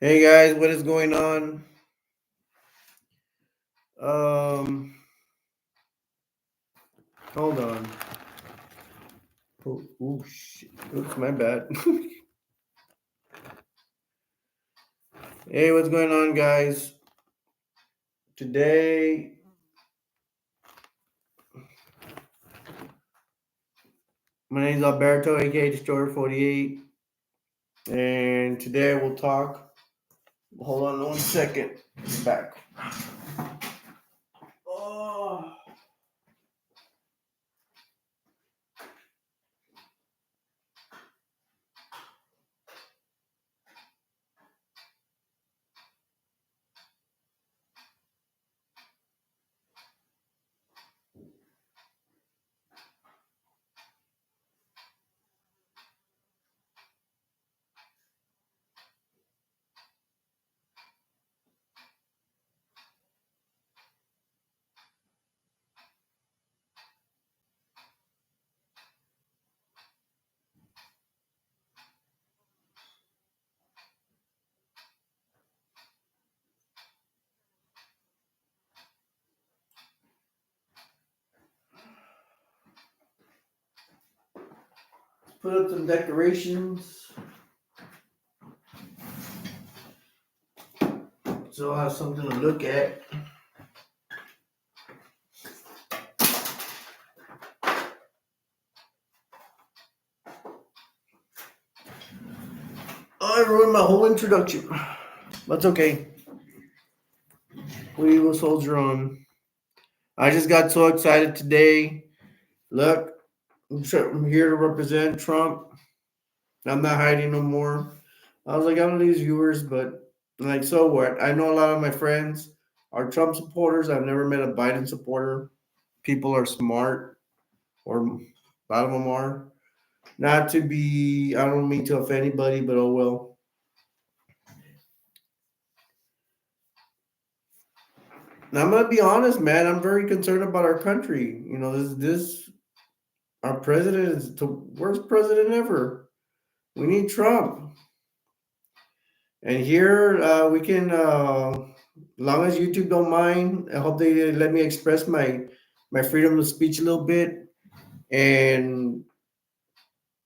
Hey guys, what is going on? Um, Hold on. Shit. Oops, my bad. Hey, what's going on, guys? Today, my name is Alberto, aka Destroyer 48, and today we'll talk. Hold on 1 second. Back. Oh, let's put up some decorations so I'll have something to look at. I ruined my whole introduction. That's okay. We will soldier on. I just got so excited today. Look, I'm here to represent Trump. I'm not hiding no more. I was like, I don't lose viewers, but like, so what? I know a lot of my friends are Trump supporters. I've never met a Biden supporter. People are smart, or a lot of them are. Not to be, I don't mean to offend anybody, but oh well. Now, I'm gonna be honest, man. I'm very concerned about our country. Our president is the worst president ever. We need Trump. And here we can, long as YouTube don't mind, I hope they let me express my freedom of speech a little bit and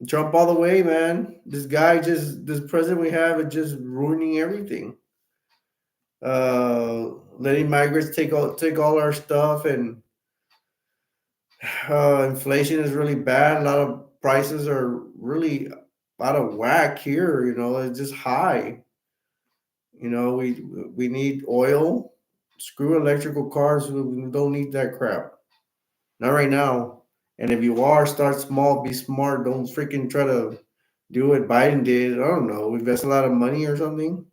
Trump all the way, man. This president we have is just ruining everything. Letting migrants take all our stuff, and inflation is really bad. A lot of prices are really out of whack here. It's just high. We need oil. Screw electrical cars. We don't need that crap. Not right now. And if you are, start small. Be smart. Don't freaking try to do what Biden did. I don't know. Invest a lot of money or something.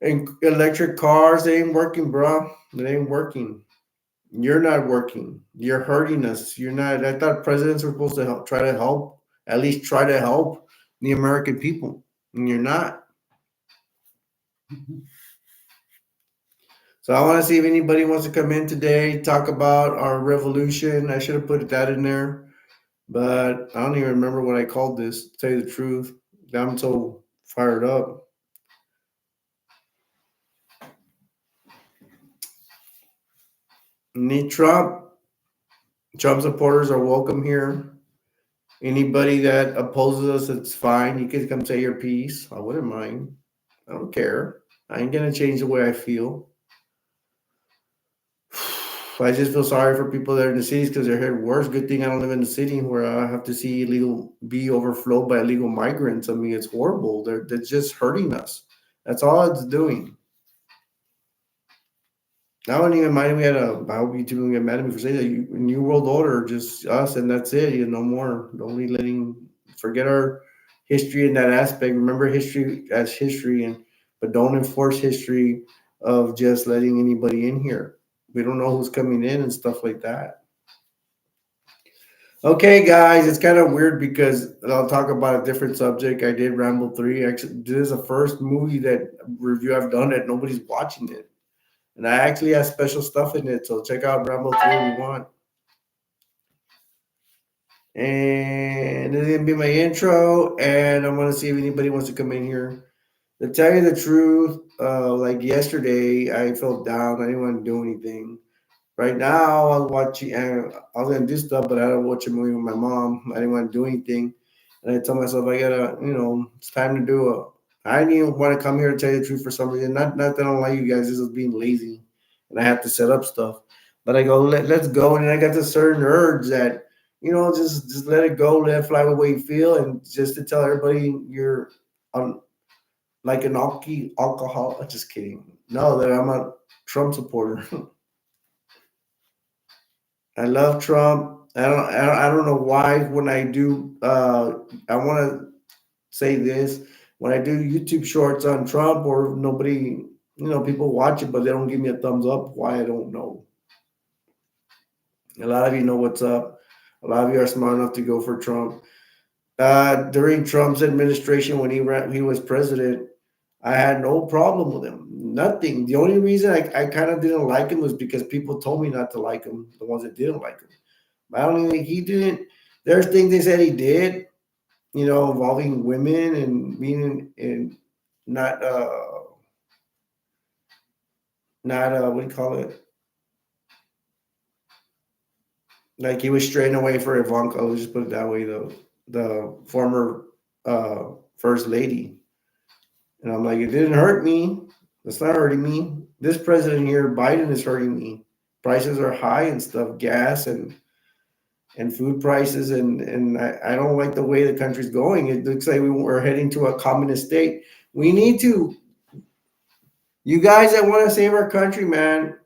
And electric cars, they ain't working, bro. They ain't working. You're not working. You're hurting us. You're not. I thought presidents were supposed to try to help. At least try to help the American people. And you're not. So I want to see if anybody wants to come in today, talk about our revolution. I should have put that in there, but I don't even remember what I called this, to tell you the truth. I'm so fired up. Need Trump. Trump supporters are welcome here. Anybody that opposes us, it's fine. You can come say your piece. I wouldn't mind. I don't care. I ain't gonna change the way I feel. I just feel sorry for people that are in the cities because they're here worse. Good thing I don't live in the city where I have to see illegal be overflowed by illegal migrants. I mean, it's horrible. They're just hurting us. That's all it's doing. I wouldn't even mind if we had a. I hope you two don't get mad at me for saying that. New World Order, just us, and that's it. No more. Don't be letting forget our history in that aspect. Remember history as history, but don't enforce history of just letting anybody in here. We don't know who's coming in and stuff like that. Okay, guys, it's kind of weird because I'll talk about a different subject. I did Rambo 3. Actually, this is the first movie that review I've done that nobody's watching it. And I actually have special stuff in it. So check out Rambo 3 if you want. And this is going to be my intro. And I'm going to see if anybody wants to come in here. To tell you the truth, like yesterday, I felt down. I didn't want to do anything. Right now, I was watching. I was gonna do stuff, but I had to watch a movie with my mom. I didn't want to do anything, and I told myself I gotta, it's time to do a. I didn't even want to come here to tell you the truth for some reason. Not that I don't like you guys. This is being lazy, and I have to set up stuff. But I go, let's go, and I got this certain urge that just let it go, let it fly the way you feel, and just to tell everybody you're on like an alcohol. Just kidding. No, that I'm a Trump supporter. I love Trump. I don't know why when I do I want to say this when I do YouTube shorts on Trump or nobody people watch it but they don't give me a thumbs up. Why I don't know. A lot of you know what's up. A lot of you are smart enough to go for Trump. During Trump's administration when he was president, I had no problem with him. Nothing. The only reason I kind of didn't like him was because people told me not to like him. The ones that didn't like him. I don't even he didn't. There's things they said he did, involving women and being in not not what do you call it? Like he was straying away for Ivanka. Let's just put it that way. The former first lady, and I'm like, it didn't hurt me. It's not hurting me. This president here, Biden, is hurting me. Prices are high and stuff, gas and food prices, and I don't like the way the country's going. It looks like we're heading to a communist state. We need to, you guys that want to save our country, man.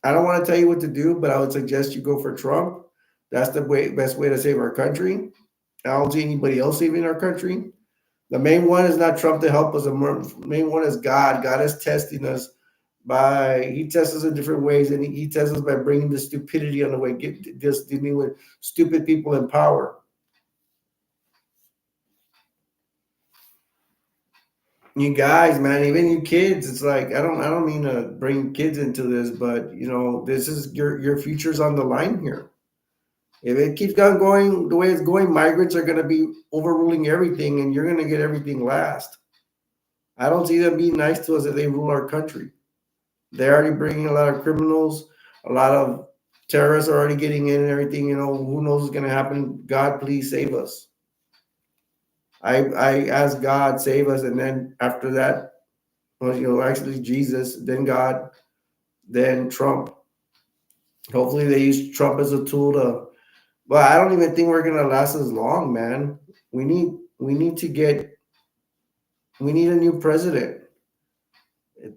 I don't want to tell you what to do, but I would suggest you go for Trump. That's the best way to save our country. I don't see anybody else saving our country. The main one is not Trump to help us. The main one is God. God is testing us he tests us in different ways, and he tests us by bringing the stupidity on the way, just dealing with stupid people in power. You guys, man, even you kids, it's like I don't mean to bring kids into this, but this is your future's on the line here. If it keeps on going the way it's going, migrants are going to be overruling everything, and you're going to get everything last. I don't see them being nice to us if they rule our country. They're already bringing a lot of criminals, a lot of terrorists are already getting in and everything. Who knows what's going to happen? God, please save us. I ask God save us, and then after that, well, actually Jesus, then God, then Trump. Hopefully they use Trump as a tool to. But I don't even think we're gonna last as long, man. We need to get. We need a new president.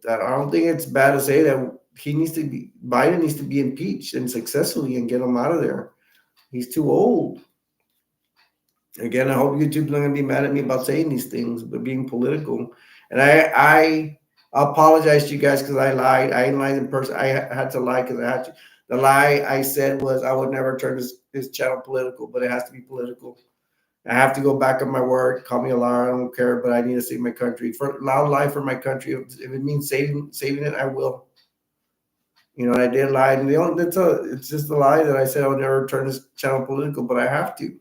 I don't think it's bad to say that Biden needs to be impeached and successfully and get him out of there. He's too old. Again, I hope YouTube's not gonna be mad at me about saying these things, but being political. And I apologize to you guys because I lied. I didn't lie in person. I had to lie because I had to. The lie I said was I would never turn this channel political, but it has to be political. I have to go back on my word. Call me a liar. I don't care, but I need to save my country. For loud lie for my country. If it means saving it, I will. I did lie, and it's just a lie that I said I would never turn this channel political, but I have to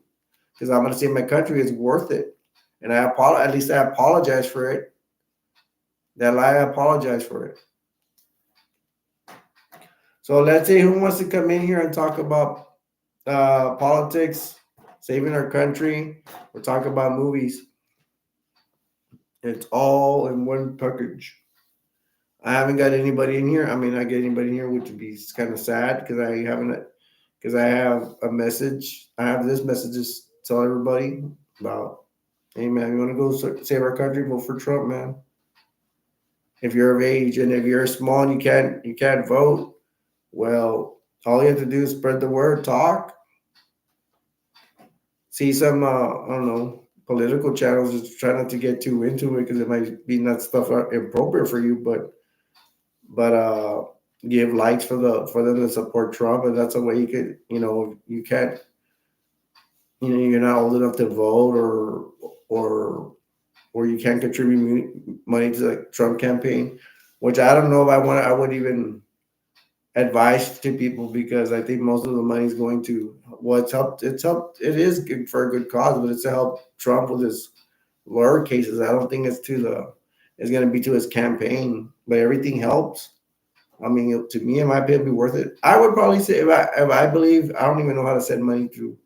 because I'm going to save my country. It's worth it, and at least I apologize for it. That lie, I apologize for it. So let's see who wants to come in here and talk about politics, saving our country, or talk about movies. It's all in one package. I haven't got anybody in here. I mean, I get anybody in here, which would be kind of sad because I have a message. I have this message to tell everybody about. Hey man, you want to go save our country? Vote for Trump, man. If you're of age and if you're small and you can't vote, well, all you have to do is spread the word, talk, see some I don't know political channels. Just try not to get too into it because it might be not stuff appropriate for you, but give likes for them to support Trump, and that's a way you could you can't you're not old enough to vote or you can't contribute money to the Trump campaign, which I don't know if I would even advice to people because I think most of the money is going to it is good for a good cause, but it's to help Trump with his lawyer cases. I don't think it's to the is going to be to his campaign, but everything helps. I mean, to me, in my opinion, it'd be worth it. I would probably say if I believe I don't even know how to send money through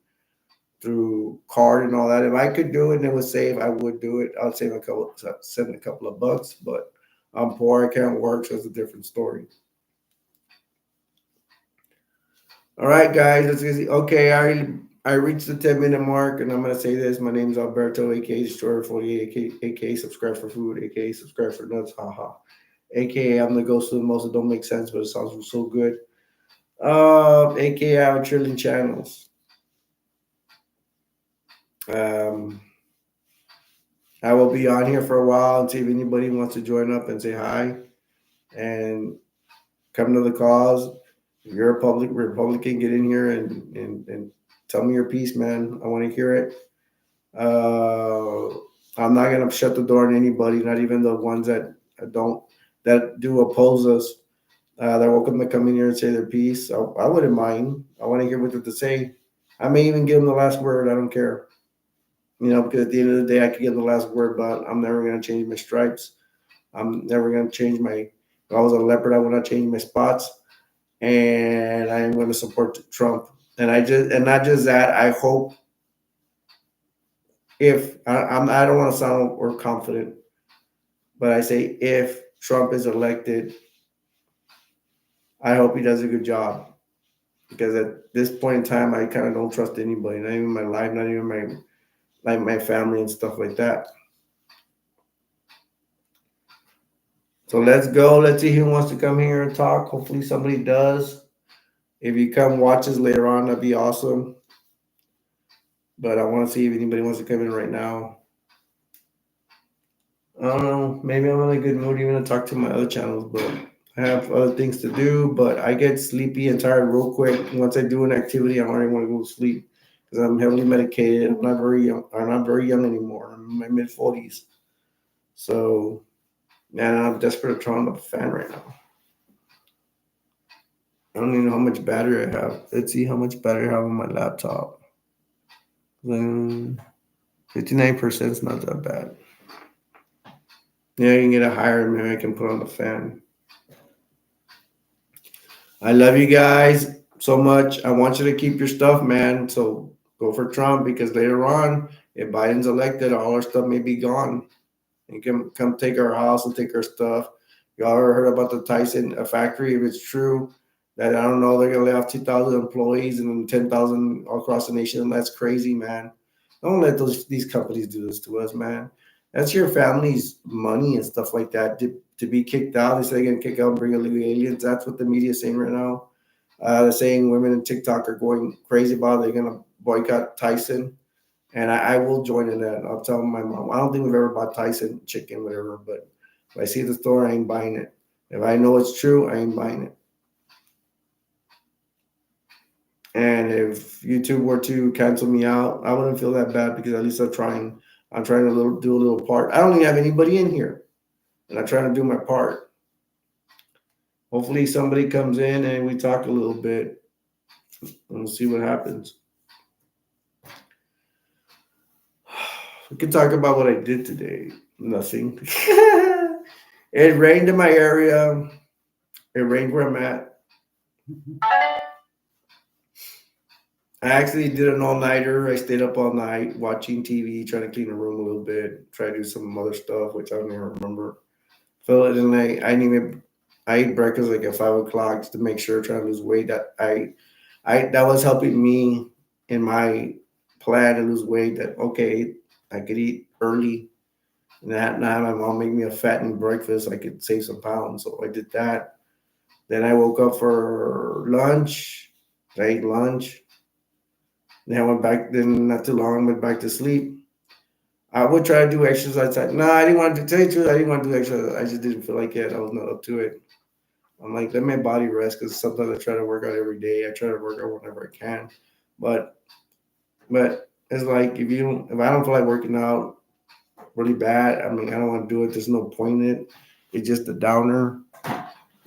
card and all that. If I could do it and it was safe, I would do it. I'll send a couple of bucks, but I'm poor. I can't work, so it's a different story. All right, guys, let's get okay. I reached the 10-minute mark, and I'm gonna say this. My name is Alberto, aka Destroyer 48, aka Subscribe for Food, aka Subscribe for Nuts, haha. AKA I'm the ghost of the most that don't make sense, but it sounds so good. AKA I have a trillion channels. Um, I will be on here for a while and see if anybody wants to join up and say hi and come to the cause. If you're a public Republican, get in here and tell me your piece, man. I want to hear it. Uh, I'm not gonna shut the door on anybody, not even the ones that do oppose us. They're welcome to come in here and say their piece. I wouldn't mind. I want to hear what they have to say. I may even give them the last word. I don't care. Because at the end of the day, I could give them the last word, but I'm never gonna change my stripes. I'm never gonna change my. If I was a leopard, I would not change my spots, and I am going to support Trump. And not just that. I hope if I don't want to sound or confident, but I say if Trump is elected, I hope he does a good job because at this point in time, I kind of don't trust anybody, not even my life, not even my family and stuff like that. So let's go. Let's see who wants to come here and talk. Hopefully somebody does. If you come watch us later on, that'd be awesome. But I want to see if anybody wants to come in right now. I don't know. Maybe I'm in a good mood even to talk to my other channels, but I have other things to do. But I get sleepy and tired real quick. Once I do an activity, I already want to go to sleep because I'm heavily medicated. I'm not very young. I'm not very young anymore. I'm in my mid-40s. So, man, I'm desperate to turn on the fan right now. I don't even know how much battery I have. Let's see how much battery I have on my laptop. 59% is not that bad. Yeah, I can get it higher. Maybe I can put on the fan. I love you guys so much. I want you to keep your stuff, man. So go for Trump because later on, if Biden's elected, all our stuff may be gone. And come take our house and take our stuff. Y'all ever heard about the Tyson factory? If it's true, that I don't know, they're gonna lay off 2,000 employees and then 10,000 all across the nation. That's crazy, man. Don't let these companies do this to us, man. That's your family's money and stuff like that. To be kicked out, they say they're gonna kick out and bring illegal aliens. That's what the media is saying right now. They're saying women in TikTok are going crazy about it. They're gonna boycott Tyson, and I will join in that. I'll tell my mom. I don't think we've ever bought Tyson chicken, whatever. But if I see the store, I ain't buying it. If I know it's true, I ain't buying it. And if YouTube were to cancel me out, I wouldn't feel that bad because at least I'm trying. I'm trying to do a little part. I don't even have anybody in here, and I'm trying to do my part. Hopefully, somebody comes in and we talk a little bit, and we'll see what happens. We can talk about what I did today. Nothing. It rained in my area. It rained where I'm at. I actually did an all-nighter. I stayed up all night watching TV, trying to clean the room a little bit, try to do some other stuff, which I don't even remember. Felt it, and I ate breakfast like at 5 o'clock just to make sure, trying to lose weight. I that was helping me in my plan to lose weight. That okay, I could eat early, and that night my mom made me a fattened breakfast. I could save some pounds, so I did that. Then I woke up for lunch. I ate lunch. Then I went back. Then not too long, went back to sleep. I would try to do exercise. No, I didn't want to tell you the truth. I didn't want to do exercise. I just didn't feel like it. I was not up to it. I'm like, let my body rest because sometimes I try to work out every day. I try to work out whenever I can, but it's like if I don't feel like working out really bad, I mean, I don't want to do it. There's no point in it. It's just a downer.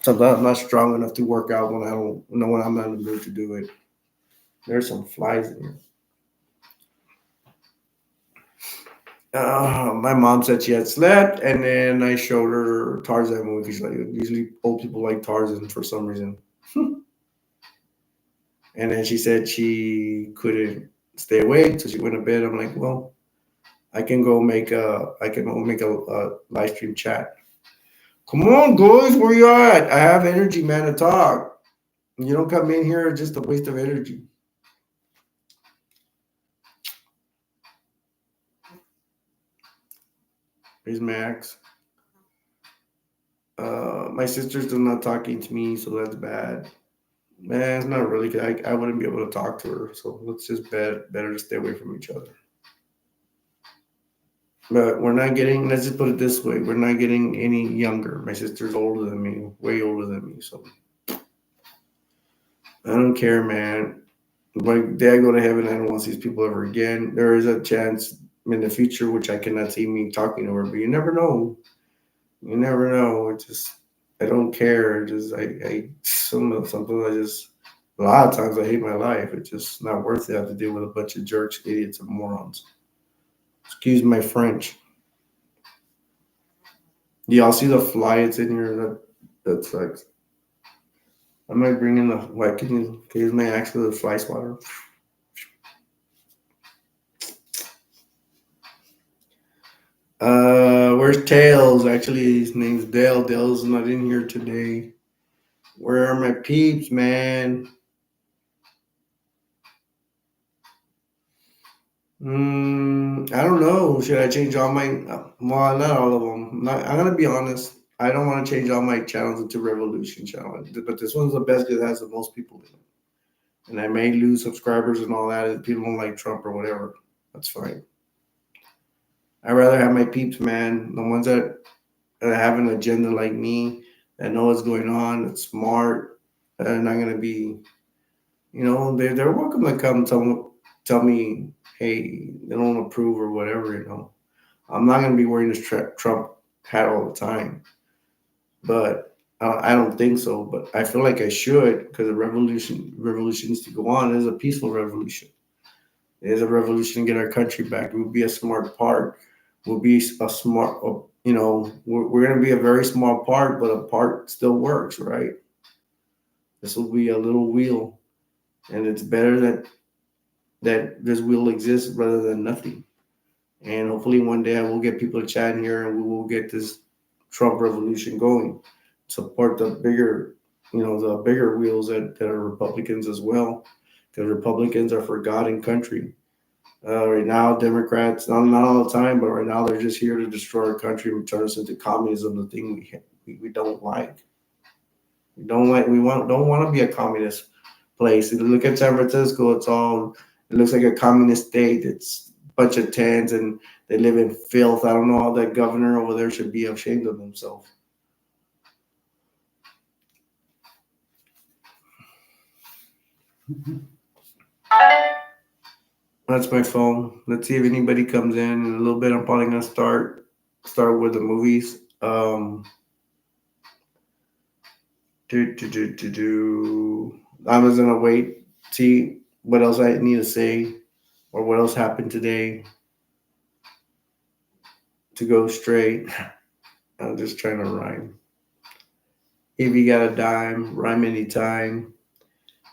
Sometimes I'm not strong enough to work out when I don't know when I'm not in the mood to do it. There's some flies in here. My mom said she had slept, and then I showed her Tarzan movie. She's like, usually old people like Tarzan for some reason. And then she said she couldn't stay awake, so she went to bed. I'm like, well, I can go make a live stream chat. Come on, guys, where you at? I have energy, man, to talk. You don't come in here, it's just a waste of energy. Here's Max. My sister's still not talking to me, so that's bad. Man, it's not really good. I wouldn't be able to talk to her, so let's just better to stay away from each other. But we're not getting. Let's just put it this way: we're not getting any younger. My sister's older than me, way older than me. So I don't care, man. Like day I go to heaven, I don't want to see these people ever again. There is a chance in the future, which I cannot see me talking to her, but you never know. You never know. It just I don't care. It just sometimes I just a lot of times I hate my life. It's just not worth it. I have to deal with a bunch of jerks, idiots, and morons. Excuse my French. Y'all see the fly it's in here? That's like I might bring in the why can you use my axe for the fly swatter? Where's Tails? Actually his name's Dale. Dale's not in here today. Where are my peeps, man? I don't know. Should I change all my? Well, not all of them. I'm gonna be honest. I don't want to change all my channels into Revolution channel, but this one's the best because it has the most people in it. And I may lose subscribers and all that if people don't like Trump or whatever. That's fine. I'd rather have my peeps, man, the ones that have an agenda like me, that know what's going on, that's smart, that are not gonna be, they're welcome to come tell me, hey, they don't approve or whatever. I'm not gonna be wearing this Trump hat all the time, but I don't think so. But I feel like I should because the revolution needs to go on. It is a peaceful revolution. It is a revolution to get our country back. It would be a smart part. Will be a smart. We're gonna be a very small part, but a part still works, right? This will be a little wheel, and it's better that this wheel exists rather than nothing. And hopefully one day I will get people to chat in here and we will get this Trump revolution going. Support the bigger wheels that are Republicans as well. Because Republicans are forgotten country. Right now, Democrats, not all the time, but right now they're just here to destroy our country and turn us into communism, the thing we don't like. Don't want to be a communist place. If you look at San Francisco, it looks like a communist state. It's a bunch of tents and they live in filth. I don't know how that governor over there should be ashamed of himself. That's my phone. Let's see if anybody comes in a little bit. I'm probably gonna start with the movies. I was gonna wait, see what else I need to say or what else happened today to go straight. I'm just trying to rhyme. If you got a dime, rhyme anytime.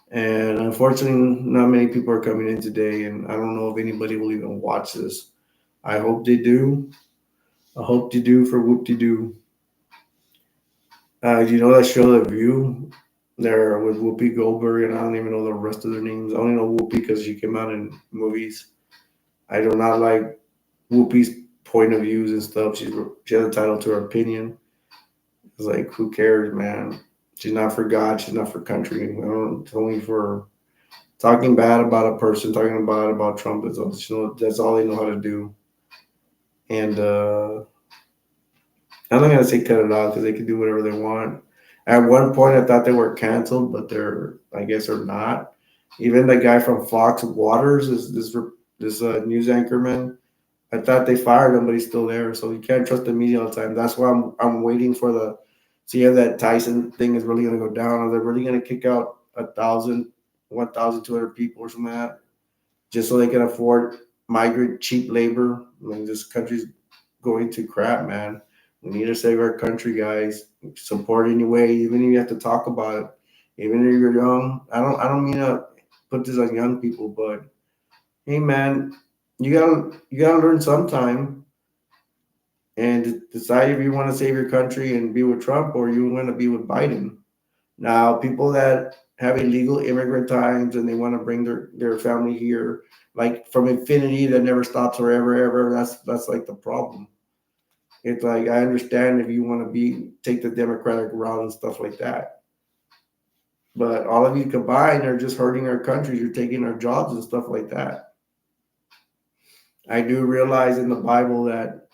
And unfortunately, not many people are coming in today, and I don't know if anybody will even watch this. I hope they do. I hope they do for whoop de doo. You know that show, The View? There with Whoopi Goldberg, and I don't even know the rest of their names. I only know Whoopi because she came out in movies. I do not like Whoopi's point of views and stuff. She has a title to her opinion. It's like, who cares, man? She's not for God. She's not for country. It's only for talking bad about a person, talking bad about Trump. That's all they know how to do. And I'm not gonna say cut it off because they can do whatever they want. At one point, I thought they were canceled, but I guess they're not. Even the guy from Fox Waters is this news anchorman. I thought they fired him, but he's still there. So you can't trust the media all the time. That's why I'm waiting for the see if that Tyson thing is really gonna go down. Are they really gonna kick out 1,200 people or something like that, just so they can afford migrant cheap labor I mean, this country's going to crap, man. We need to save our country, guys. Support anyway, even if you have to talk about it. Even if you're young, I don't mean to put this on young people, but hey, man, you gotta learn sometime and decide if you want to save your country and be with Trump or you want to be with Biden. Now, people that have illegal immigrant times and they want to bring their family here, like from infinity that never stops forever, ever, that's like the problem. It's like I understand if you want to take the Democratic route and stuff like that. But all of you combined are just hurting our country. You're taking our jobs and stuff like that. I do realize in the Bible that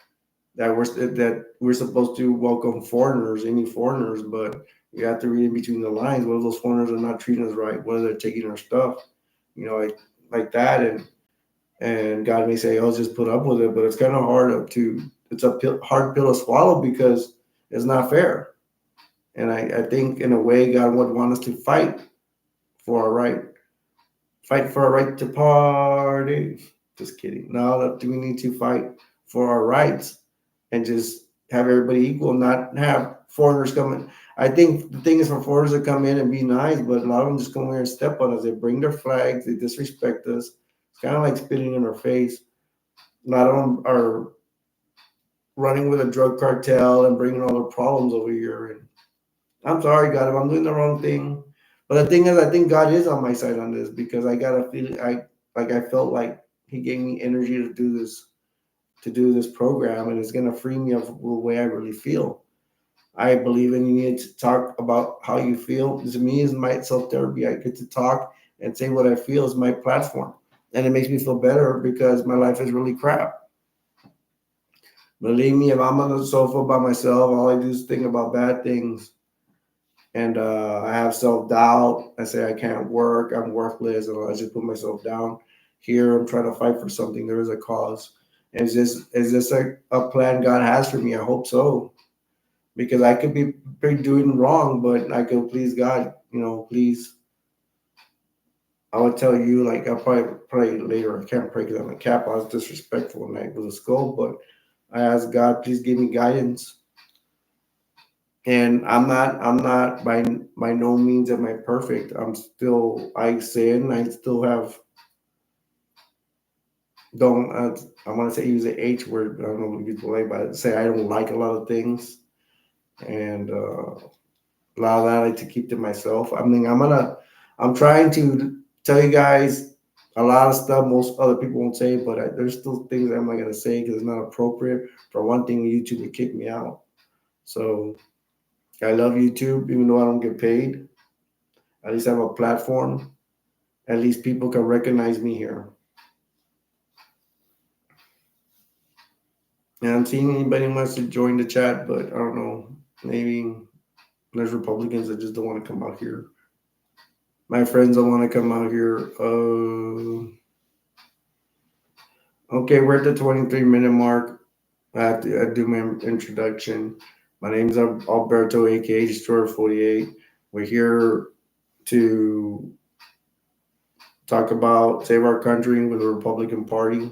we're supposed to welcome foreigners, any foreigners, but you have to read in between the lines. What if those foreigners are not treating us right? What if they're taking our stuff? Like that, and God may say, "Oh, just put up with it," but it's kind of hard to it's a hard pill to swallow because it's not fair. And I think in a way God would want us to for our right, fight for our right to party. Just kidding. No, that we need to fight for our rights and just have everybody equal, not have foreigners coming. I think the thing is for foreigners to come in and be nice, but a lot of them just come here and step on us. They bring their flags, they disrespect us. It's kind of like spitting in our face. A lot of them are running with a drug cartel and bringing all the problems over here. And I'm sorry, God, if I'm doing the wrong thing. But the thing is, I think God is on my side on this because I got a feeling I felt like He gave me energy to do this program, and it's gonna free me of the way I really feel. I believe in you need to talk about how you feel. To me, is my self therapy. I get to talk and say what I feel is my platform, and it makes me feel better because my life is really crap. Believe me, if I'm on the sofa by myself, all I do is think about bad things and I have self doubt. I say I can't work, I'm worthless, and I just put myself down. Here, I'm trying to fight for something. There is a cause. Is this a plan God has for me? I hope so, because I could be doing wrong, but I could please God. Please. I would tell you, like I'll probably pray later. I can't pray because I'm a cap. I was disrespectful and I was a skull, but I asked God, please give me guidance. And I'm not by no means am I perfect. I sin. I still have don't I want to say use the H word. I don't know if you like, but say I don't like a lot of things, and a lot of that I like to keep to myself. I mean, I'm trying to tell you guys a lot of stuff most other people won't say, but there's still things I'm not gonna say because it's not appropriate. For one thing, YouTube would kick me out. So I love YouTube, even though I don't get paid. At least I have a platform. At least people can recognize me here. And I'm seeing anybody wants to join the chat, but I don't know. Maybe there's Republicans that just don't want to come out here. My friends don't want to come out here. Okay, we're at the 23-minute mark. I have to do my introduction. My name is Alberto, aka Destroyer 48. We're here to talk about save our country with the Republican Party.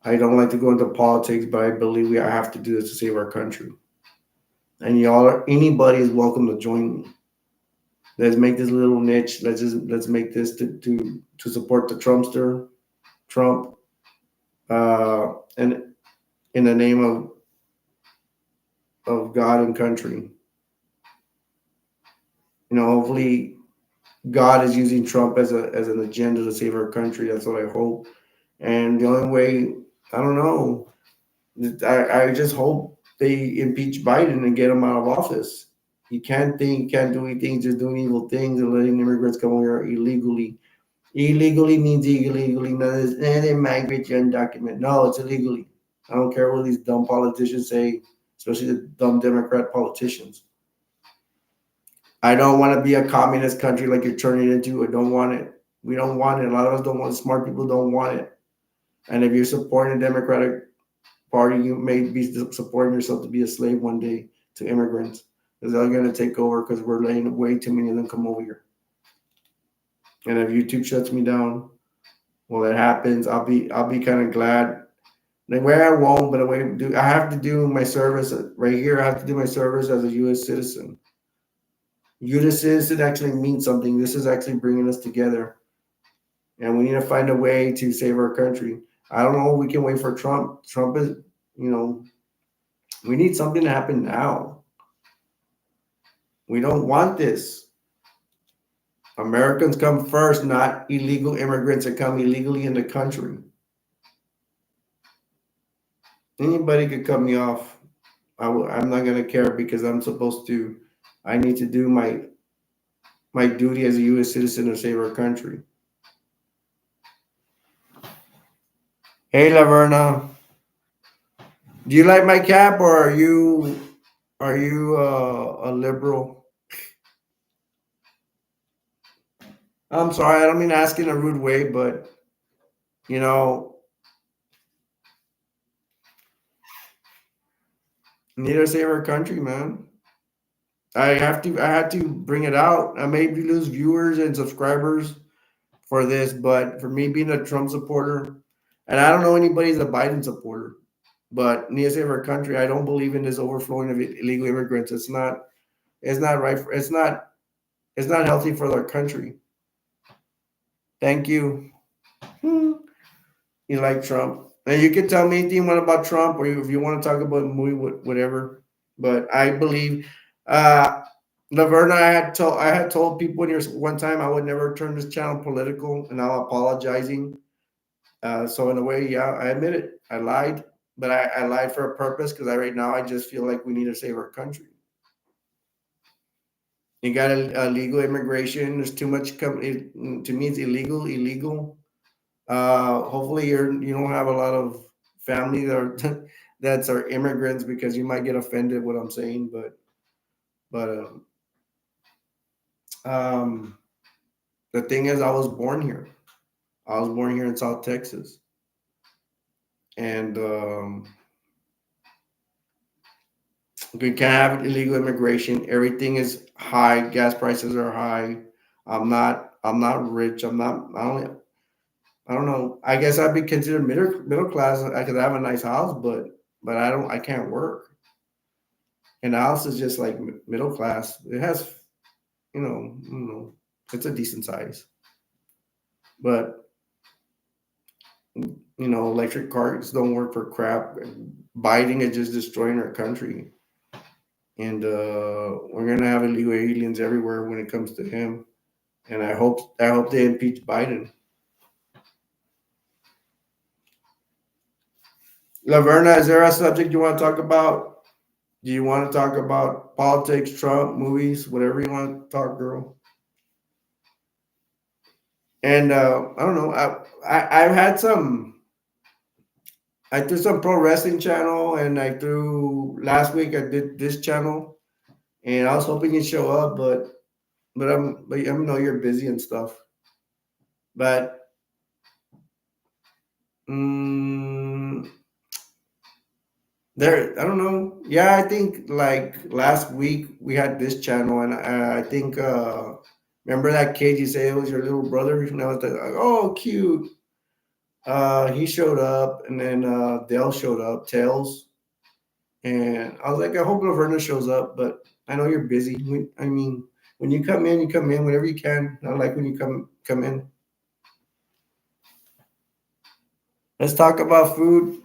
I don't like to go into politics, but I believe I have to do this to save our country. And anybody is welcome to join me. Let's make this little niche. Let's make this to support the Trump, and in the name of God and country. Hopefully God is using Trump as an agenda to save our country. That's what I hope. And the only way, I don't know, I just hope they impeach Biden and get him out of office. He can't think, he can't do anything, just doing evil things and letting immigrants come here illegally. Illegally means illegally. No, they migrate you undocumented. No, it's illegally. I don't care what these dumb politicians say, especially the dumb Democrat politicians. I don't want to be a communist country like you're turning it into. I don't want it. We don't want it. A lot of us don't want it. Smart people don't want it. And if you're supporting the Democratic Party, you may be supporting yourself to be a slave one day to immigrants because they're going to take over because we're letting way too many of them come over here. And if YouTube shuts me down, well, that happens. I'll be kind of glad The way I won't, but the way I have to do my service right here. I have to do my service as a U.S. citizen. U.S. citizen actually means something. This is actually bringing us together, and we need to find a way to save our country. I don't know. We can wait for Trump. Trump is, you know, we need something to happen now. We don't want this. Americans come first, not illegal immigrants that come illegally in the country. Anybody could cut me off. I'm not gonna care because I'm supposed to. I need to do my duty as a U.S. citizen to save our country. Hey, Laverna, do you like my cap or are you a liberal? I'm sorry, I don't mean to ask in a rude way, but you know, need to save our country, man. I had to bring it out. I maybe lose viewers and subscribers for this, but for me being a Trump supporter, and I don't know anybody's a Biden supporter, but need to save our country. I don't believe in this overflowing of illegal immigrants. It's not right. It's not healthy for our country. Thank you. Hmm. You like Trump. And you can tell me anything you want about Trump, or if you want to talk about the movie, whatever. But I believe, uh, Laverna, I had told people in here one time I would never turn this channel political, and now apologizing. So in a way, yeah, I admit it. I lied, but I lied for a purpose because right now I just feel like we need to save our country. You got a legal immigration. There's too much. To me, it's illegal. Hopefully you don't have a lot of family that are that's are immigrants because you might get offended what I'm saying, but the thing is, I was born here. I was born here in South Texas, and we can't have illegal immigration. Everything is high. Gas prices are high. I'm not rich. I don't know. I guess I'd be considered middle class because I have a nice house, but I don't. I can't work. And the house is just like middle class. It has, it's a decent size, but electric cars don't work for crap. Biden is just destroying our country, and we're gonna have illegal aliens everywhere when it comes to him. And I hope they impeach Biden. Laverna, is there a subject you want to talk about? Do you want to talk about politics, Trump, movies, whatever you want to talk, girl? And I don't know. I've had some. I threw some pro wrestling channel, and I threw last week. I did this channel, and I was hoping you'd show up, but I know you're busy and stuff. But mm, I don't know. Yeah, I think like last week we had this channel, and I think remember that kid you say it was your little brother, and I was like, oh, cute. He showed up, and then Dale showed up, Tails, and I was like, I hope Laverna shows up, but I know you're busy. I mean, when you come in, you come in whenever you can. I like when you come in. Let's talk about food.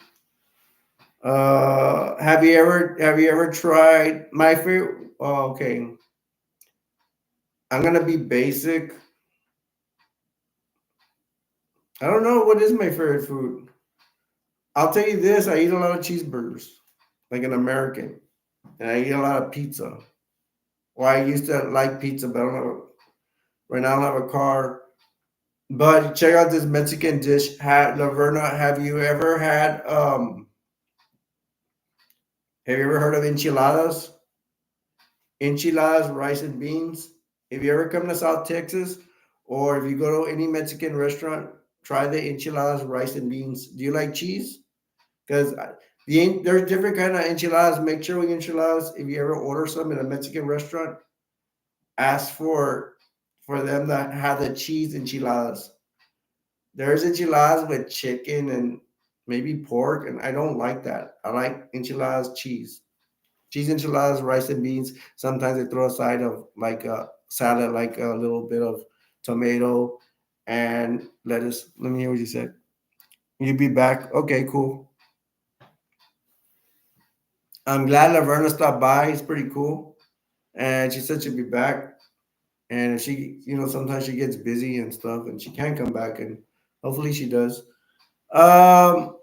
Have you ever tried my favorite? Oh, okay, I'm gonna be basic. I don't know what is my favorite food. I'll tell you this: I eat a lot of cheeseburgers, like an American, and I eat a lot of pizza. Well, I used to like pizza, but I don't have right now. I don't have a car. But check out this Mexican dish. Laverna, have you ever heard of enchiladas? Enchiladas, rice and beans. If you ever come to South Texas, or if you go to any Mexican restaurant, try the enchiladas, rice and beans. Do you like cheese? Because there's different kind of enchiladas. Make sure with enchiladas, if you ever order some in a Mexican restaurant, ask for them that have the cheese enchiladas. There's enchiladas with chicken, and maybe pork, and I don't like that. I like enchiladas, cheese enchiladas, rice and beans. Sometimes they throw a side of like a salad, like a little bit of tomato and lettuce. Let me hear what you said. You'll be back. Okay, cool. I'm glad Laverna stopped by. It's pretty cool. And she said she'd be back. And if she, sometimes she gets busy and stuff and she can come back and hopefully she does. Um,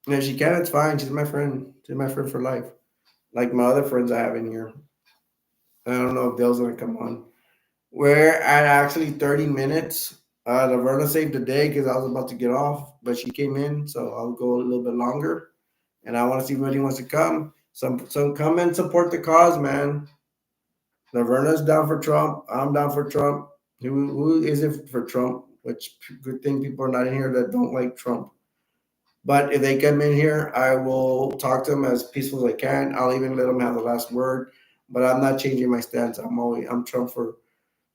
and if she can, it's fine. She's my friend. She's my friend for life. Like my other friends I have in here. I don't know if Dale's gonna come on. We're at actually 30 minutes. Laverna saved the day because I was about to get off, but she came in, so I'll go a little bit longer. And I want to see if anybody wants to come. Some come and support the cause, man. Laverna's down for Trump. I'm down for Trump. Who isn't for Trump? Which good thing people are not in here that don't like Trump. But if they come in here, I will talk to them as peaceful as I can. I'll even let them have the last word. But I'm not changing my stance. I'm Trump for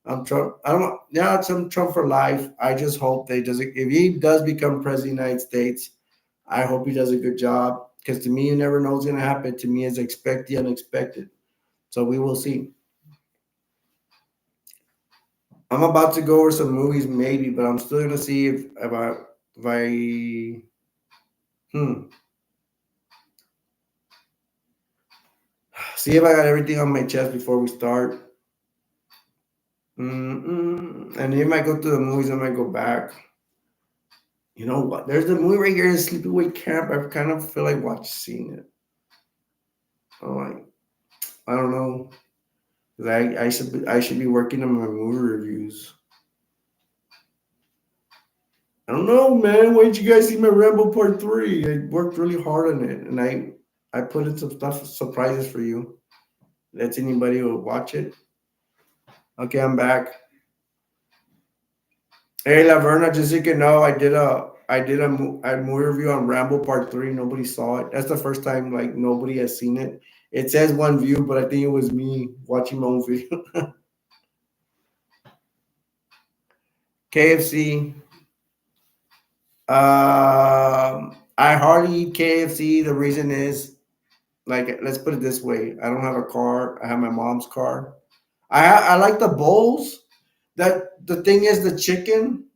I'm Trump. I don't know. Yeah, it's I'm Trump for life. I just hope they does it. If he does become president of the United States, I hope he does a good job. Because to me, you never know what's going to happen. To me, it's expect the unexpected. So we will see. I'm about to go over some movies, maybe, but I'm still gonna see if I hmm see if I got everything on my chest before we start. And if I go to the movies, I might go back. You know what? There's the movie right here, Sleepaway Camp. I kind of feel like seeing it. I'm like, I don't know. 'Cause I should be working on my movie reviews. I don't know, man. Why did you guys see my Rambo Part 3? I worked really hard on it, and I put in some stuff surprises for you. That's anybody who will watch it. Okay, I'm back. Hey, Laverna, just so you can know, I movie review on Rambo Part 3. Nobody saw it. That's the first time like nobody has seen it. It says one view, but I think it was me watching my own video. KFC. I hardly eat KFC. The reason is like let's put it this way: I don't have a car. I have my mom's car. I like the bowls. That the thing is the chicken.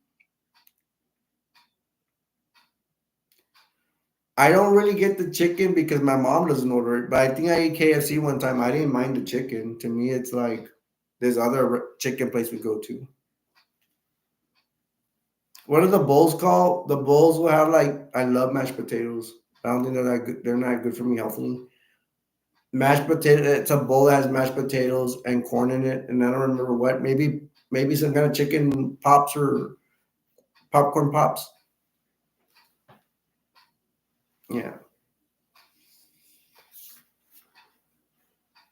I don't really get the chicken because my mom doesn't order it. But I think I ate KFC one time. I didn't mind the chicken. To me, it's like there's other chicken place we go to. What are the bowls called? The bowls will have like I love mashed potatoes. I don't think they're that good. They're not good for me healthily. Mashed potato. It's a bowl that has mashed potatoes and corn in it, and I don't remember what. Maybe some kind of chicken pops or popcorn pops. Yeah.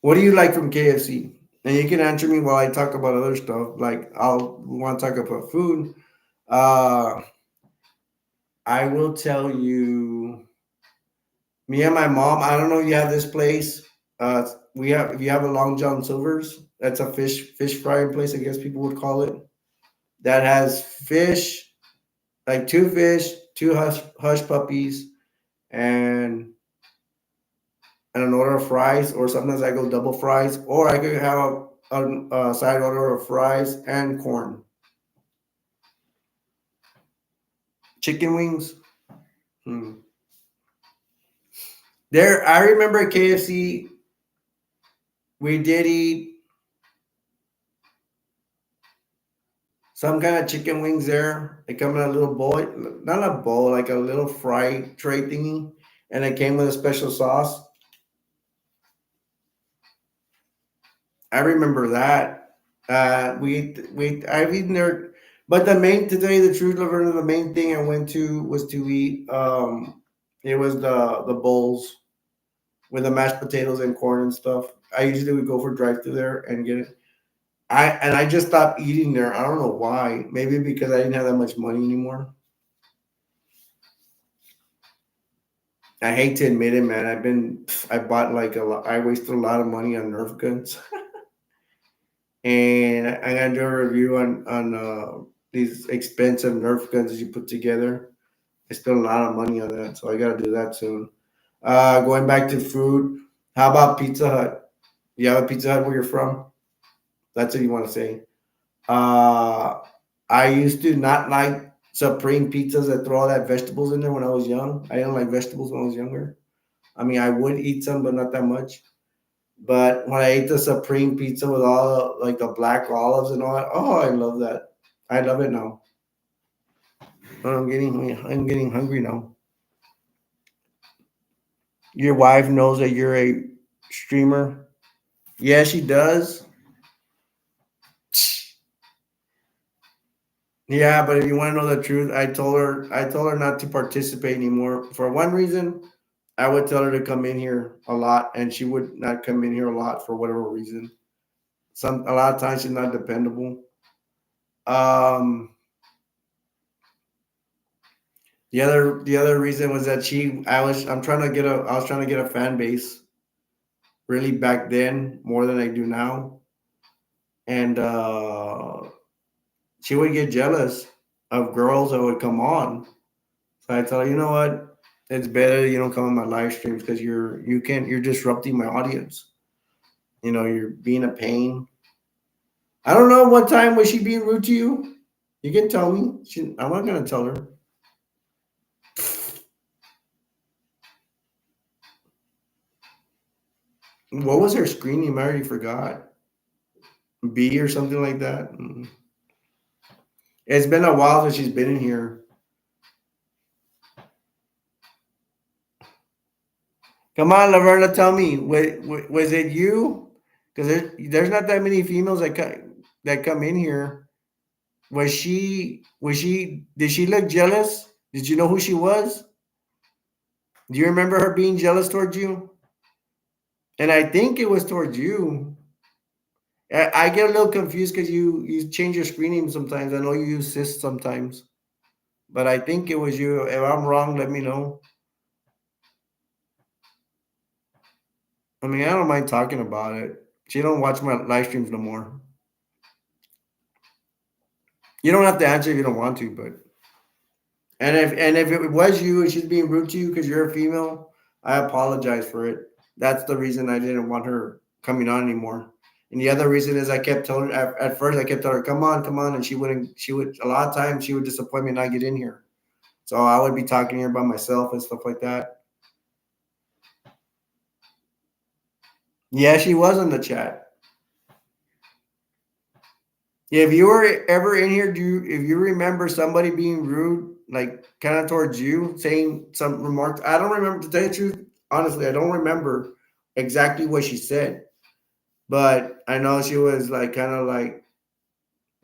What do you like from KFC? And you can answer me while I talk about other stuff. Like I'll want to talk about food. Uh, I will tell you. Me and my mom. I don't know if you have this place. We have if you have a Long John Silver's. That's a fish frying place. I guess people would call it. That has fish, like two fish, two hush puppies, and an order of fries. Or sometimes I go double fries. Or I could have a side order of fries and corn. Chicken wings. Hmm. There, I remember at KFC, we did eat some kind of chicken wings there. They come in a little bowl, not a bowl, like a little fry tray thingy, and it came with a special sauce. I remember that. I've eaten there, but to tell you the truth, Laverne, the main thing I went to was to eat. It was the bowls with the mashed potatoes and corn and stuff. I usually would go for drive through there and get it. I just stopped eating there. I don't know why. Maybe because I didn't have that much money anymore. I hate to admit it, man. I bought like a lot. I wasted a lot of money on Nerf guns, and I gotta do a review on these expensive Nerf guns that you put together. I spent a lot of money on that, so I gotta do that soon. Going back to food, how about Pizza Hut? You have a Pizza Hut where you're from? That's what you want to say. Uh, I used to not like Supreme pizzas that throw all that vegetables in there when I was young. I didn't like vegetables when I was younger. I mean, I would eat some, but not that much. But when I ate the Supreme pizza with all like the black olives and all that, oh, I love that. I love it now. I'm getting hungry now. Your wife knows that you're a streamer. Yeah, she does. Yeah, but if you want to know the truth, I told her not to participate anymore. For one reason, I would tell her to come in here a lot, and she would not come in here a lot for whatever reason. A lot of times she's not dependable. Um, the other reason was that I was trying to get a fan base really back then more than I do now, and she would get jealous of girls that would come on. So I tell her, you know what? It's better you don't come on my live streams because you're disrupting my audience. You're being a pain. I don't know what time was she being rude to you. You can tell me. I'm not gonna tell her. What was her screen name? I already forgot. B or something like that. It's been a while since she's been in here. Come on, Laverna, tell me. Was it you? Because there's not that many females that come in here. Did she look jealous? Did you know who she was? Do you remember her being jealous towards you? And I think it was towards you. I get a little confused because you change your screen name sometimes. I know you use sis sometimes, but I think it was you. If I'm wrong, let me know. I mean, I don't mind talking about it. She don't watch my live streams no more. You don't have to answer if you don't want to, but and if it was you and she's being rude to you because you're a female, I apologize for it. That's the reason I didn't want her coming on anymore. And the other reason is I kept telling her at first I kept telling her, come on, and she wouldn't. She would a lot of times she would disappoint me and not get in here. So I would be talking to her by myself and stuff like that. Yeah, she was in the chat. Yeah, if you were ever in here, if you remember somebody being rude, like kind of towards you, saying some remarks? I don't remember, to tell you the truth. Honestly, I don't remember exactly what she said, but I know she was like kind of like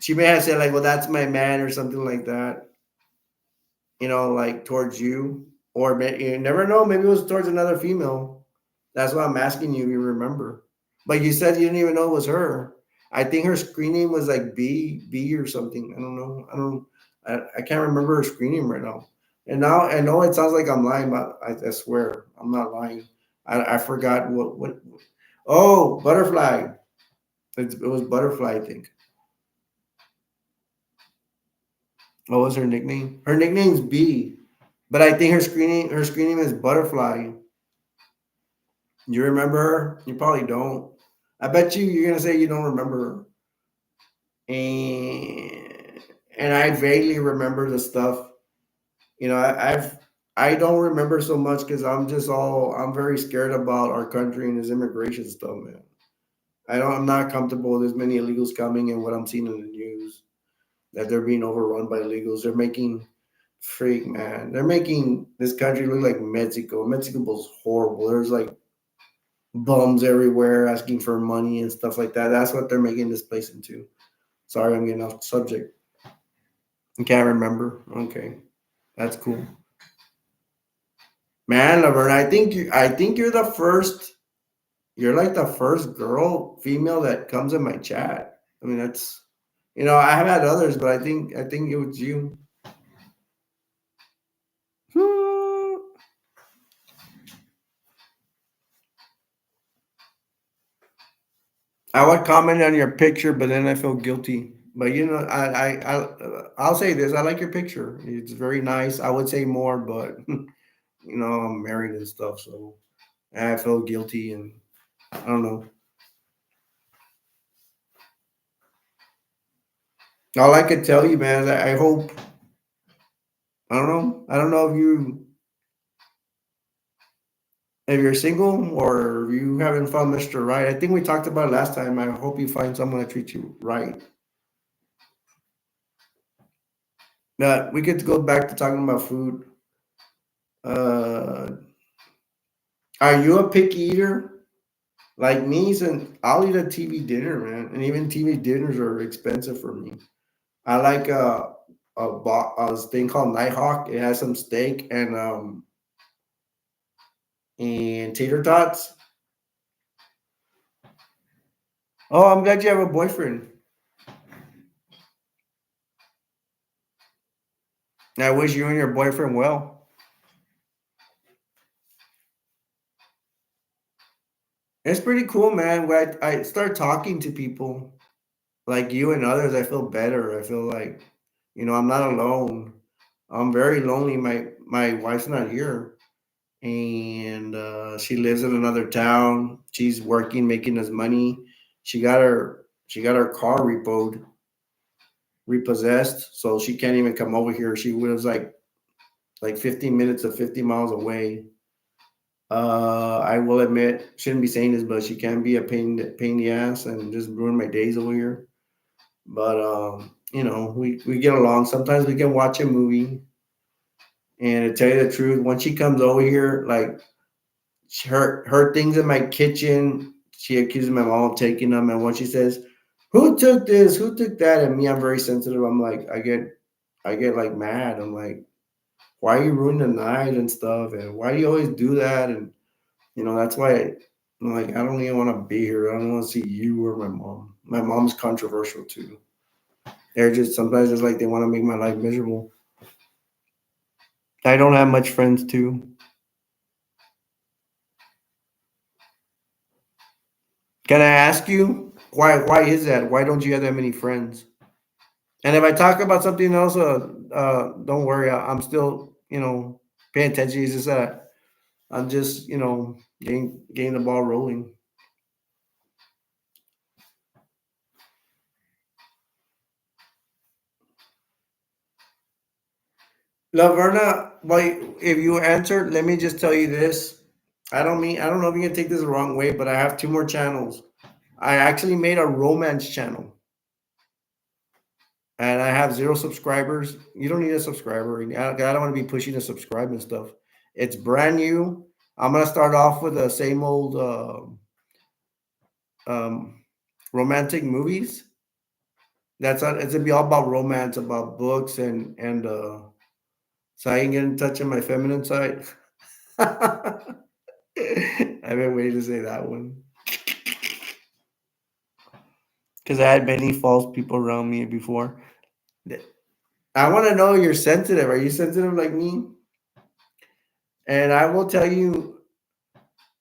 she may have said like, "Well, that's my man" or something like that. Like towards you, or you never know. Maybe it was towards another female. That's why I'm asking you if you remember. But you said you didn't even know it was her. I think her screen name was like B or something. I don't know. I can't remember her screen name right now. And now I know it sounds like I'm lying, but I swear I'm not lying. I forgot what. Oh, butterfly. It was butterfly. I think. What was her nickname? Her nickname's B, but I think her screen name is butterfly. You remember her? You probably don't. I bet you're gonna say you don't remember her. And I vaguely remember the stuff. I don't remember so much because I'm very scared about our country and this immigration stuff, man. I'm not comfortable with as many illegals coming and what I'm seeing in the news that they're being overrun by illegals. They're making freak man. They're making this country look like Mexico. Mexico was horrible. There's like bums everywhere asking for money and stuff like that. That's what they're making this place into. Sorry, I'm getting off the subject. You can't remember? Okay, that's cool, man. Laverne, I think you're the first. You're like the first female that comes in my chat. I mean, I have had others, but I think it was you. I would comment on your picture, but then I feel guilty. But I'll say this: I like your picture. It's very nice. I would say more, but I'm married and stuff, so I feel guilty, and I don't know. All I could tell you, man, is I hope. I don't know. I don't know if you're single or you haven't found Mr. Right. I think we talked about it last time. I hope you find someone that treats you right. Now we get to go back to talking about food. Uh, are you a picky eater like me? And I'll eat a TV dinner, man, and even TV dinners are expensive for me. I like a thing called Nighthawk. It has some steak and tater tots. Oh, I'm glad you have a boyfriend. I wish you and your boyfriend well. It's pretty cool, man. When I start talking to people like you and others, I feel better. I feel like, I'm not alone. I'm very lonely. My wife's not here, and she lives in another town. She's working, making us money. She got her car repossessed, so she can't even come over here. She lives like 15 minutes to 50 miles away. I will admit, shouldn't be saying this, but she can be a pain in the ass and just ruin my days over here. But we get along. Sometimes we can watch a movie, and to tell you the truth, when she comes over here, like her things in my kitchen, she accuses my mom of taking them, and when she says, "Who took this? Who took that?" and me, I'm very sensitive. I'm like, I get like mad. I'm like, why are you ruining the night and stuff, and why do you always do that? And that's why I'm like, I don't even want to be here. I don't want to see you or my mom. My mom's controversial too. They're just sometimes it's like they want to make my life miserable. I don't have much friends too. Can I ask you why is that? Why don't you have that many friends? And if I talk about something else, don't worry. I'm still paying attention. It's just that I'm just getting the ball rolling. Laverna, well, if you answer, let me just tell you this. I don't know if you can take this the wrong way, but I have two more channels. I actually made a romance channel and I have zero subscribers. You don't need a subscriber. I don't want to be pushing to subscribe and stuff. It's brand new. I'm gonna start off with the same old um, romantic movies. It's gonna be all about romance, about books and so I can get in touch with my feminine side. I've been waiting to say that one because I had many false people around me before. I want to know you're sensitive. Are you sensitive like me? And I will tell you,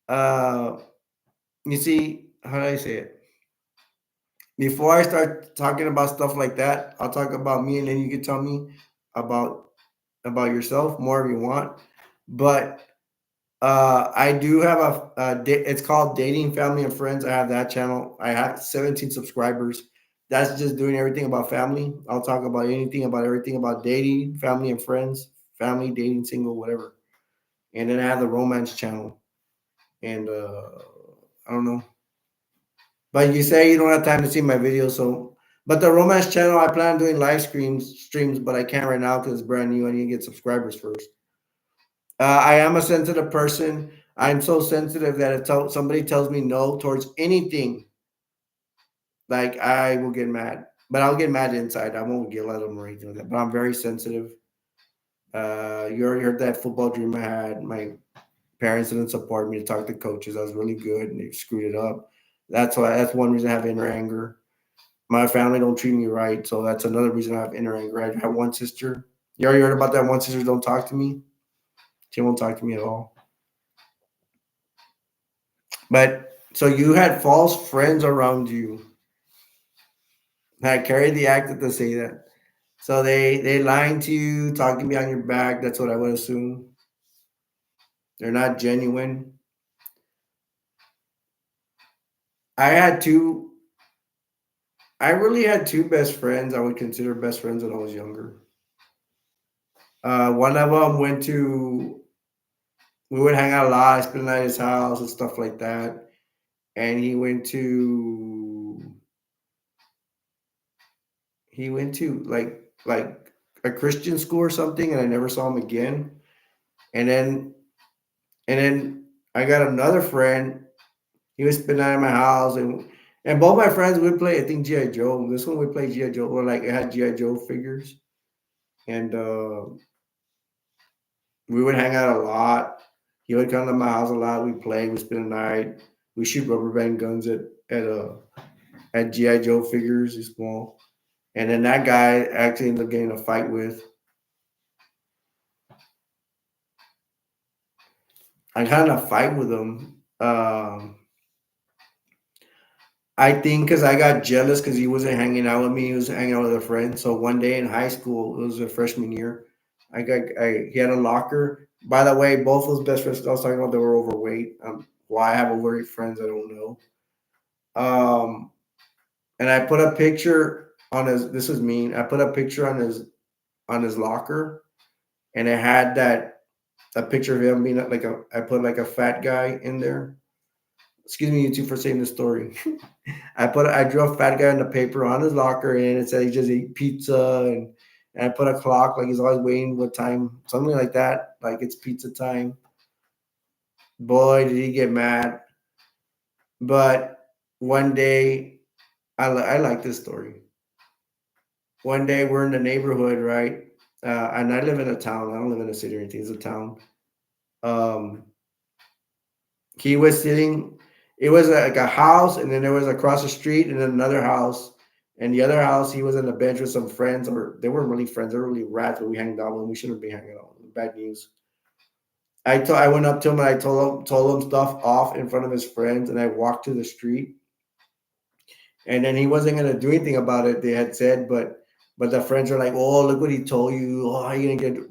uh, you see, how do I say it? Before I start talking about stuff like that, I'll talk about me, and then you can tell me about about yourself more if you want. But I do have it's called Dating Family and Friends. I have that channel. I have 17 subscribers. That's just doing everything about family. I'll talk about anything about everything about dating, family and friends, family, dating, single, whatever. And then I have the romance channel. And I don't know. But you say you don't have time to see my videos, so but the romance channel I plan on doing live streams, but I can't right now because it's brand new. I need to get subscribers first. I am a sensitive person. I'm so sensitive that if somebody tells me no towards anything, like I will get mad. But I'll get mad inside. I won't yell at them or anything like that. But I'm very sensitive. You already heard that football dream I had. My parents didn't support me to talk to coaches. I was really good, and they screwed it up. That's one reason I have inner anger. My family don't treat me right, so that's another reason I have inner anger. I have one sister. You already heard about that one sister don't talk to me. She won't talk to me at all. But so you had false friends around you. I carried the actor to say that. So they lying to you, talking behind your back. That's what I would assume. They're not genuine. I had two. I really had two best friends. I would consider best friends when I was younger. One of them went to. We would hang out a lot. I spent the night at his house and stuff like that. And he went to like a Christian school or something, and I never saw him again. And then and then I got another friend. He would spend the night at my house, and both my friends would play. I think GI Joe. This one would play GI Joe, or like it had GI Joe figures, and we would hang out a lot. He would come to my house a lot. We play. We spend the night. We shoot rubber band guns at GI Joe figures. He's small, and then that guy actually ended up getting a fight with. I kind of fight with him. I think because I got jealous because he wasn't hanging out with me. He was hanging out with a friend. So one day in high school, it was a freshman year. He had a locker. By the way, both those best friends I was talking about, they were overweight. Why I have overweight friends, I don't know. Um, and I put a picture on his. This is mean. I put a picture on his locker, and it had that a picture of him being like a. I put like a fat guy in there. Excuse me, you two, for saying the story. I drew a fat guy on the paper on his locker, and it said he just ate pizza, and I put a clock like he's always waiting what time, something like that, like it's pizza time. Boy, did he get mad! But one day, I like this story. One day we're in the neighborhood, right? And I live in a town. I don't live in a city or anything. It's a town. Um, he was sitting. It was like a house, and then there was across the street, and then another house. And the other house, he was on the bench with some friends, or they weren't really friends. They were really rats, but we hanged out when we shouldn't be hanging out. Bad news. I went up to him and I told him stuff off in front of his friends, and I walked to the street. And then he wasn't gonna do anything about it. They had said, but the friends were like, "Oh, look what he told you. Oh, how you gonna get?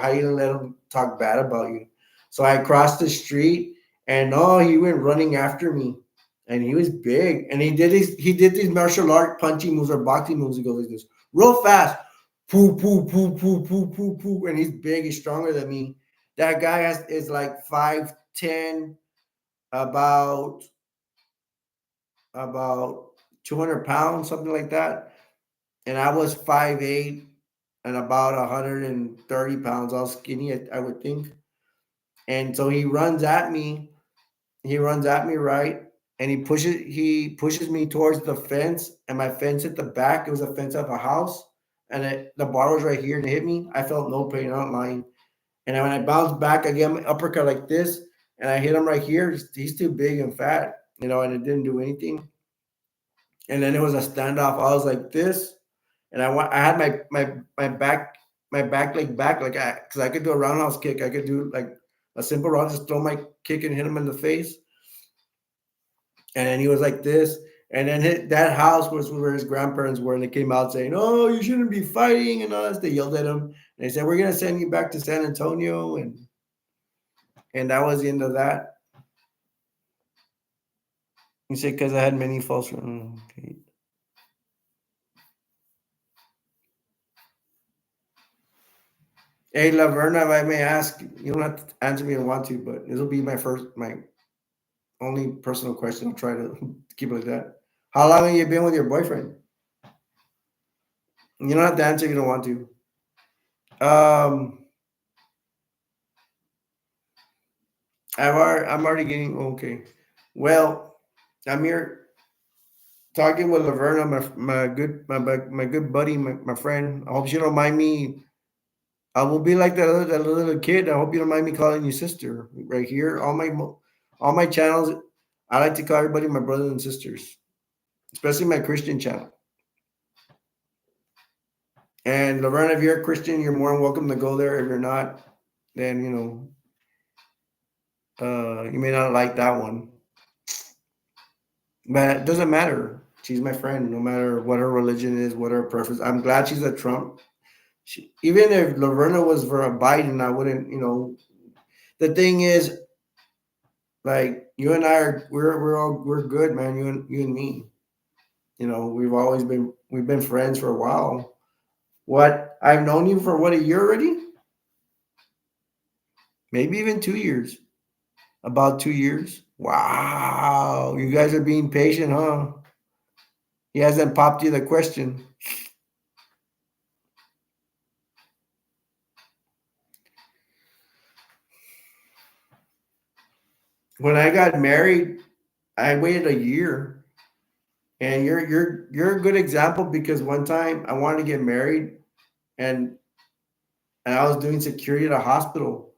How you gonna let him talk bad about you?" So I crossed the street, and oh, he went running after me, and he was big, and he did these martial art punching moves or boxing moves. He goes like this, real fast, poo poo poo poo poo poo poo, and he's big, he's stronger than me. That guy is like 5'10", about about 200 pounds, something like that. And I was 5'8" and about 130 pounds. I was skinny, I would think. And so he runs at me, right? And he pushes me towards the fence, and my fence hit the back. It was a fence of a house, and the bar was right here, and it hit me. I felt no pain, I'm not lying. And then when I bounced back, I gave him an uppercut like this, and I hit him right here. He's too big and fat, and it didn't do anything. And then it was a standoff. I was like this, and I had my back leg back, like because I could do a roundhouse kick. I could do like a simple round, just throw my kick and hit him in the face. And then he was like this. And then that house was where his grandparents were, and they came out saying, "Oh, you shouldn't be fighting," and all this. They yelled at him, and they said, "We're gonna send you back to San Antonio," and that was the end of that. He said, "Because I had many false." Okay. Hey, Laverna, if I may ask, you don't have to answer me if you want to, but this will be my only personal question. I'll try to keep it like that. How long have you been with your boyfriend? You don't have to answer if you don't want to. Um, I'm already getting okay. Well, I'm here talking with Laverna, my good buddy, my friend. I hope you don't mind me. I will be like that little kid. I hope you don't mind me calling you sister right here. All my channels, I like to call everybody my brothers and sisters, especially my Christian channel. And Laverne, if you're a Christian, you're more than welcome to go there. If you're not, then you may not like that one, but it doesn't matter. She's my friend, no matter what her religion is, what her preference. I'm glad she's a Trump. Even if Laverna was for a Biden, I wouldn't. The thing is, like you and I are, we're good, man. You and me. We've been friends for a while. What I've known you for what, a year already? Maybe even 2 years. About 2 years. Wow, you guys are being patient, huh? He hasn't popped you the question. When I got married, I waited a year, and you're a good example because one time I wanted to get married, and I was doing security at a hospital,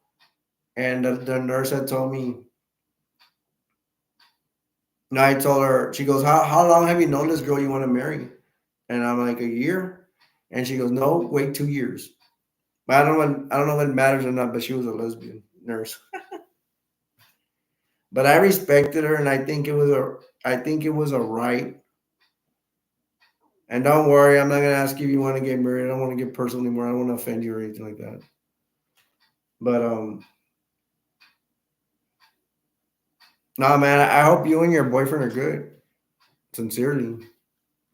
and the nurse had told me. And I told her, she goes, how long have you known this girl you want to marry? And I'm like, a year. And she goes, no, wait 2 years. But I don't know if it matters or not, but she was a lesbian nurse. But I respected her, and I think it was a right. And don't worry, I'm not gonna ask you if you want to get married. I don't want to get personal anymore. I don't want to offend you or anything like that. But no, man, I hope you and your boyfriend are good. Sincerely,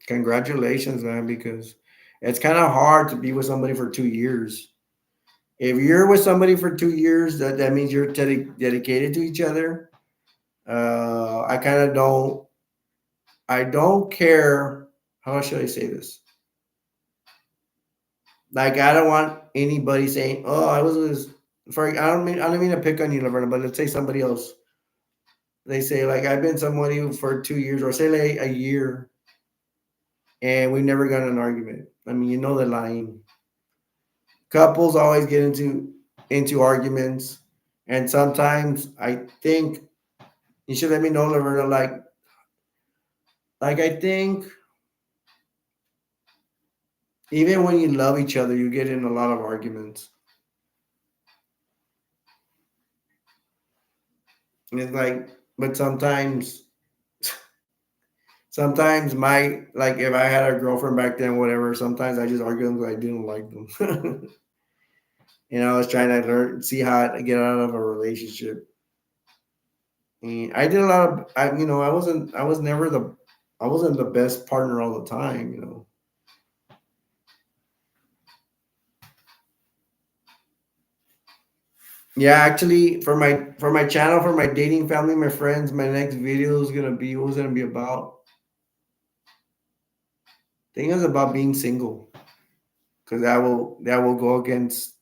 congratulations, man, because it's kind of hard to be with somebody for 2 years. If you're with somebody for 2 years, that means you're dedicated to each other. I kind of don't. I don't care. How should I say this? Like I don't want anybody saying, "Oh, I was with." I don't mean to pick on you, Laverna, but let's say somebody else. They say like I've been somebody for 2 years, or say like a year, and we never got in an argument. I mean, they're lying. Couples always get into arguments, and sometimes I think you should let me know, Laverna. Like I think even when you love each other, you get in a lot of arguments. And it's like, but sometimes my like if I had a girlfriend back then, whatever, sometimes I just argue with them because I didn't like them. I was trying to see how to get out of a relationship. And I did a lot of, I wasn't the best partner all the time. Yeah, actually, for my channel, for my dating family, my friends, my next video is gonna be what was gonna be about. I think it's about being single because that will go against.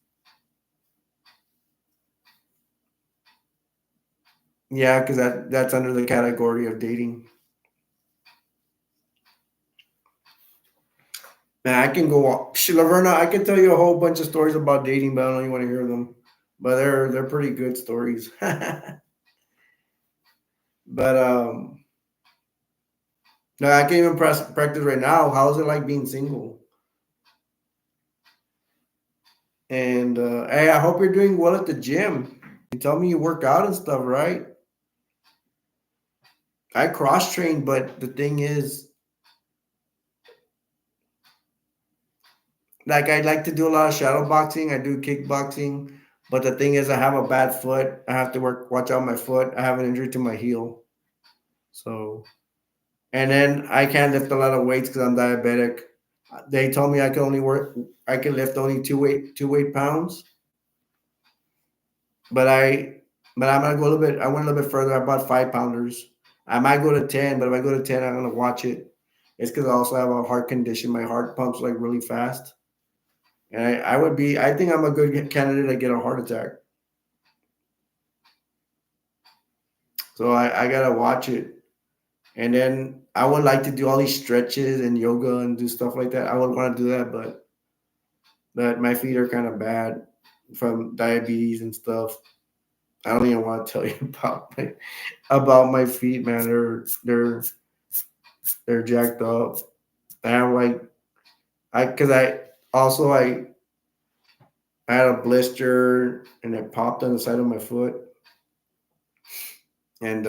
Yeah, because that's under the category of dating. Man, I can go on. Laverna, I can tell you a whole bunch of stories about dating, but I don't know you want to hear them. But they're pretty good stories. But no, I can't even practice right now. How is it like being single? And hey, I hope you're doing well at the gym. You tell me you work out and stuff, right? I cross train, but the thing is, like I like to do a lot of shadow boxing. I do kickboxing, but the thing is, I have a bad foot. I have to watch out my foot. I have an injury to my heel, so and then I can't lift a lot of weights because I'm diabetic. They told me I can lift only two weight pounds, but I'm gonna go a little bit. I went a little bit further. I bought 5 pounders. I might go to 10, but if I go to 10, I'm gonna watch it. It's because I also have a heart condition. My heart pumps like really fast, and I think I'm a good candidate to get a heart attack. So I gotta watch it. And then I would like to do all these stretches and yoga and do stuff like that. I would want to do that, but my feet are kind of bad from diabetes and stuff. I don't even want to tell you about my feet, man. They're jacked up. I have like because I had a blister and it popped on the side of my foot. and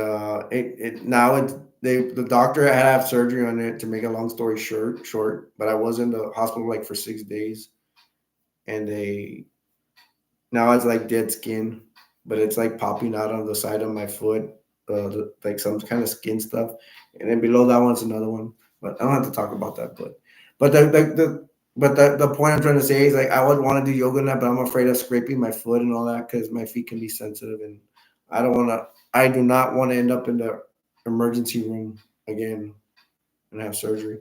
it now it's the doctor had to have surgery on it to make a long story short. But I was in the hospital like for 6 days, and they now it's like dead skin, but it's like popping out on the side of my foot, like some kind of skin stuff, and then below that one's another one. But I don't have to talk about that. But the point I'm trying to say is like I would want to do yoga now, but I'm afraid of scraping my foot and all that because my feet can be sensitive, and I don't want to. I do not want to end up in the emergency room again and have surgery.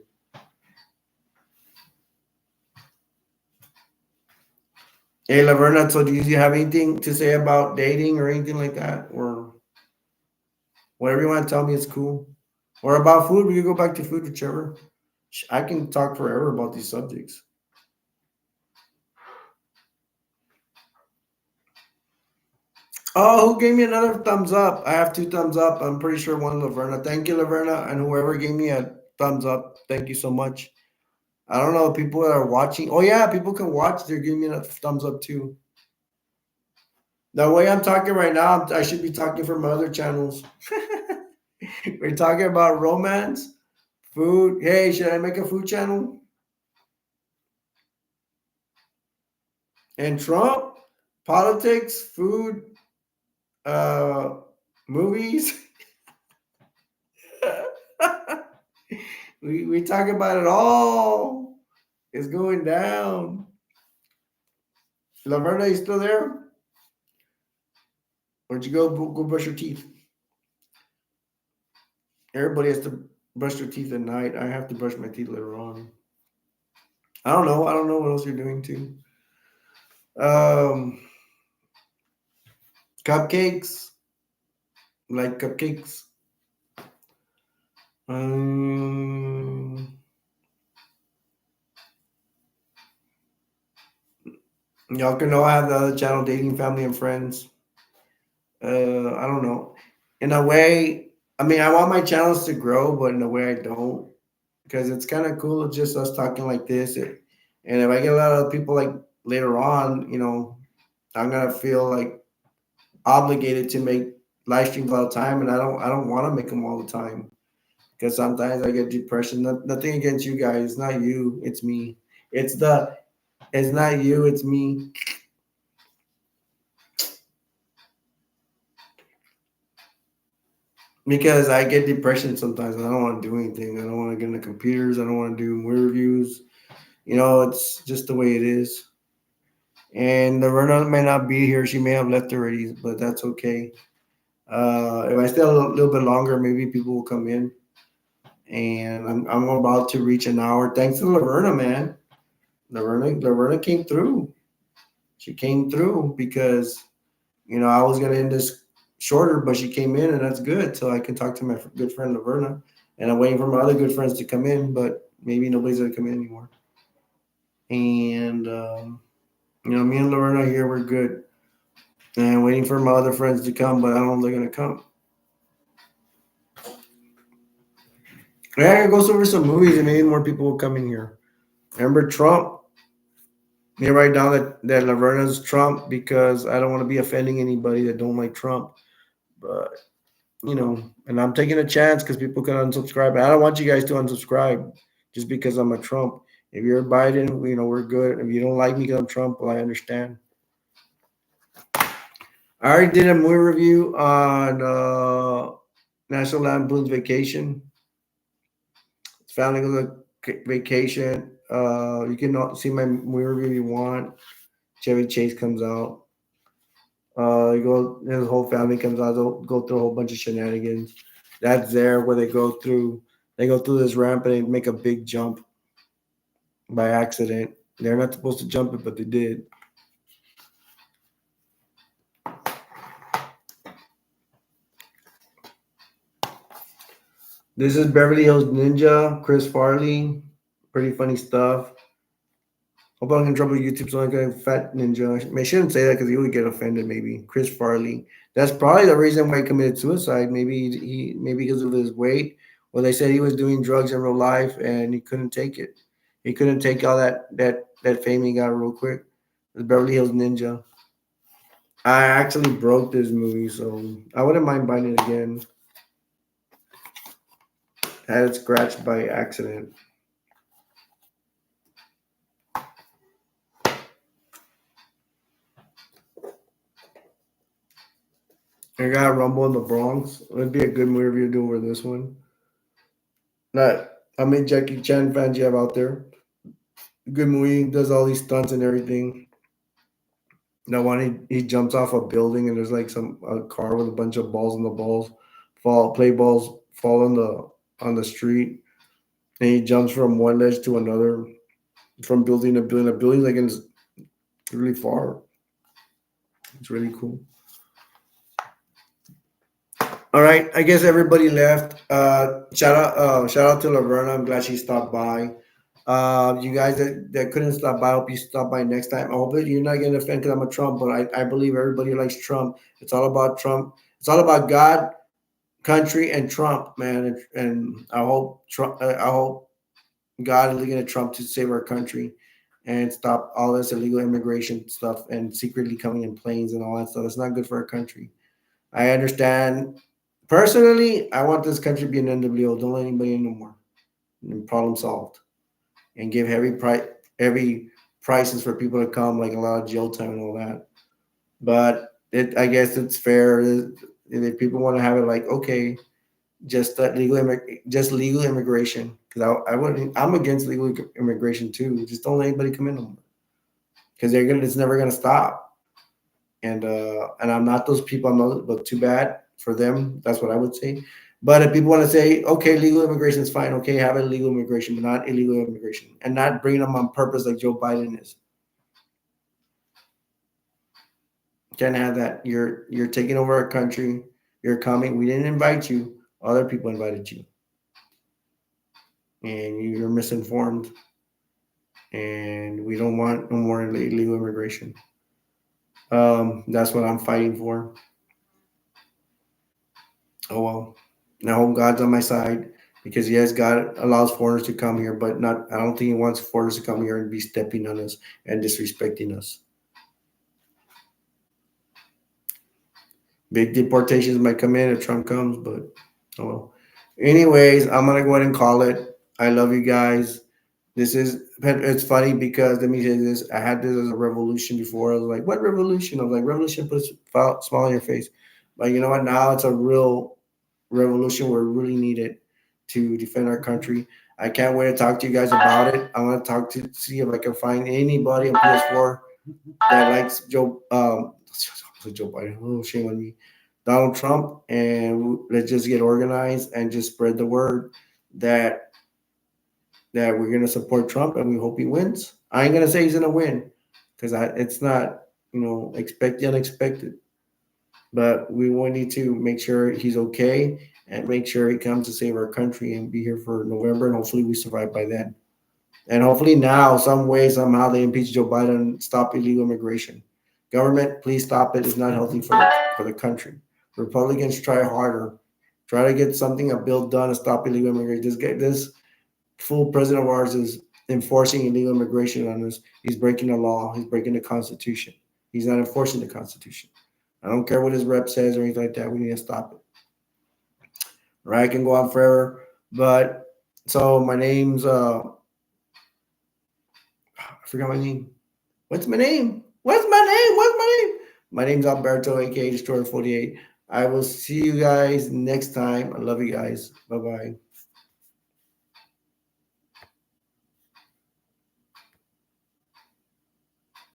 Hey, Laverna, so do you have anything to say about dating or anything like that, or whatever you want to tell me is cool. Or about food, we can go back to food, whichever. I can talk forever about these subjects. Oh, who gave me another thumbs up? I have two thumbs up. I'm pretty sure one Laverna. Thank you, Laverna, and whoever gave me a thumbs up. Thank you so much. I don't know people that are watching. Oh yeah, people can watch. They're giving me a thumbs up too. The way I'm talking right now, I should be talking for my other channels. We're talking about romance, food. Hey, should I make a food channel? And Trump, politics, food, uh, movies. we talk about it all. It's going down. Laverna, you still there? Where'd you go brush your teeth? Everybody has to brush their teeth at night. I have to brush my teeth later on. I don't know. I don't know what else you're doing too. Um, cupcakes, like cupcakes. Um, y'all can know I have the other channel, Dating Family and Friends. I don't know. In a way, I mean, I want my channels to grow, but in a way, I don't because it's kind of cool just us talking like this. And if I get a lot of people like later on, I'm gonna feel like obligated to make live streams all the time, and I don't want to make them all the time because sometimes I get depression. Nothing against you guys, it's not you, it's me. It's not you, it's me. Because I get depression sometimes and I don't want to do anything. I don't want to get in the computers. I don't want to do movie reviews. It's just the way it is. And the runner may not be here. She may have left already, but that's okay. If I stay a little bit longer, maybe people will come in. And I'm about to reach an hour. Thanks to Laverna, man. Laverna came through. She came through because I was gonna end this shorter, but she came in, and that's good. So I can talk to my good friend Laverna, and I'm waiting for my other good friends to come in, but maybe nobody's gonna come in anymore. And me and Laverna here, we're good. And waiting for my other friends to come, but I don't know if they're gonna come. Yeah, it goes over some movies, and maybe more people will come in here. Remember Trump? Me write down that Laverna's Trump because I don't want to be offending anybody that don't like Trump. But and I'm taking a chance because people can unsubscribe. And I don't want you guys to unsubscribe just because I'm a Trump. If you're Biden, we're good. If you don't like me because I'm Trump, well, I understand. I already did a movie review on National Lampoon's Vacation. It's family goes on vacation. You can see my movie review if you want. Chevy Chase comes out. His whole family comes out. They'll go through a whole bunch of shenanigans. That's there where they go through this ramp and they make a big jump by accident. They're not supposed to jump it, but they did. This is Beverly Hills Ninja, Chris Farley. Pretty funny stuff. Hope I don't get in trouble with YouTube, so I got Fat Ninja. I shouldn't say that because he would get offended. Maybe Chris Farley. That's probably the reason why he committed suicide. Maybe because of his weight. Well, they said he was doing drugs in real life and he couldn't take it. He couldn't take all that fame he got real quick. The Beverly Hills Ninja. I actually broke this movie, so I wouldn't mind buying it again. Had it scratched by accident. I got Rumble in the Bronx. It'd be a good movie review to do over this one. Not, how many Jackie Chan fans you have out there? Good movie, does all these stunts and everything. That one, he jumps off a building and there's like some a car with a bunch of balls and the balls play balls fall on the street, and he jumps from one ledge to another, from building to building. The building's like it's really far. It's really cool. All right, I guess everybody left. Shout out to Laverna. I'm glad she stopped by. You guys that couldn't stop by, I hope you stop by next time. I hope that you're not getting offended because I'm a Trump, but I believe everybody likes Trump. It's all about Trump. It's all about God, country, and Trump, man. And I hope Trump. I hope God is looking at Trump to save our country and stop all this illegal immigration stuff and secretly coming in planes and all that stuff. It's not good for our country. I understand. Personally, I want this country to be an NWO. Don't let anybody in no more. And problem solved. And give heavy prices for people to come, like a lot of jail time and all that. But I guess it's fair. If people want to have it, like okay, just legal immigration. Because I wouldn't. I'm against legal immigration too. Just don't let anybody come in no more. Because they're gonna. It's never gonna stop. And I'm not those people. I'm not, but too bad for them. That's what I would say. But if people want to say, okay, legal immigration is fine, okay, have illegal immigration, but not illegal immigration, and not bring them on purpose like Joe Biden is. Can't have that. You're taking over our country. You're coming. We didn't invite you. Other people invited you, and you're misinformed. And we don't want no more illegal immigration. That's what I'm fighting for. Oh well. And I hope God's on my side because yes, God allows foreigners to come here, but not. I don't think He wants foreigners to come here and be stepping on us and disrespecting us. Big deportations might come in if Trump comes, but oh well. Anyways, I'm gonna go ahead and call it. I love you guys. This is it's funny because let me say this. I had this as a revolution before. I was like, what revolution? I was like, revolution puts a smile on your face. But you know what? Now it's a real revolution. We're really needed to defend our country. I can't wait to talk to you guys about it. I want to talk to see if I can find anybody on PS4 that likes Joe Biden. Oh, shame on me. Donald Trump, and let's just get organized and just spread the word that we're gonna support Trump and we hope he wins. I ain't gonna say he's gonna win because it's not expect the unexpected, but we will need to make sure he's okay and make sure he comes to save our country and be here for November and hopefully we survive by then. And hopefully now, some way, somehow, they impeach Joe Biden and stop illegal immigration. Government, please stop it. It's not healthy for the country. Republicans try harder. Try to get something, a bill done to stop illegal immigration. This fool president of ours is enforcing illegal immigration on us. He's breaking the law. He's breaking the Constitution. He's not enforcing the Constitution. I don't care what his rep says or anything like that. We need to stop it. Right? I can go on forever. But so my name's I forgot my name. What's my name? What's my name? What's my name? My name's Alberto, aka Destroyer 48. I will see you guys next time. I love you guys. Bye bye.